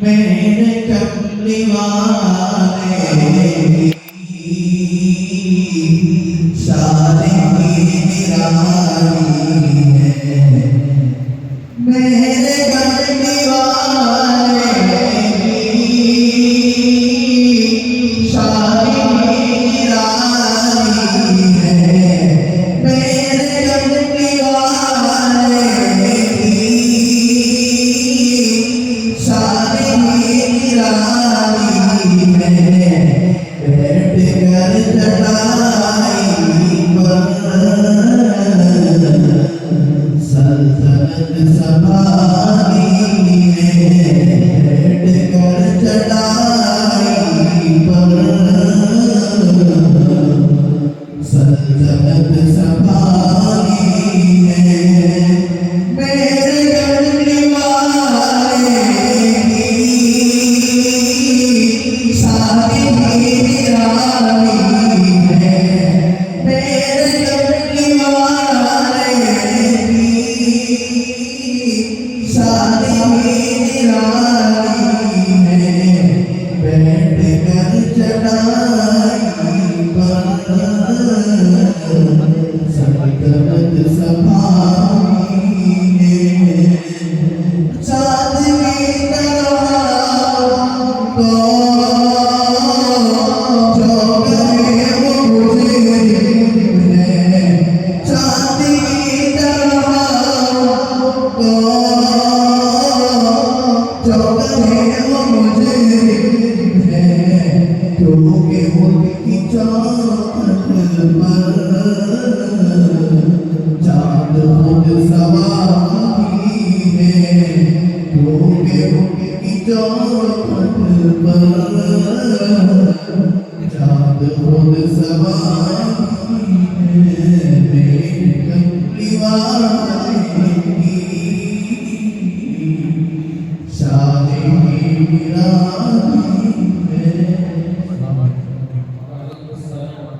मेरे कमली वाले शादी की निराली है। मेरे कमली वाले शादी की निराली है। मेरे कमली वाले शादी की निराली है। बैठ कर चढ़ाई पर सल्तनत संभाली है। बैठ कर चढ़ाई पर सल्तनत संभाली है। मेरे कमली वाले शादी की निराली है। मेरे कमली वाले शादी की निराली है। बैठ कर चढ़ाई पर सल्तनत संभाली है। चाँद की तरह को जो कहे वो मुझे है। चाँद की तरह को जो कहे वो मुझे है। क्योंकि उनकी चौखट पर चाँद खुद सवारी है। क्योंकि उनकी चौखट पर चाँद खुद सवारी है। मेरे कमली वाले की शादी की निराली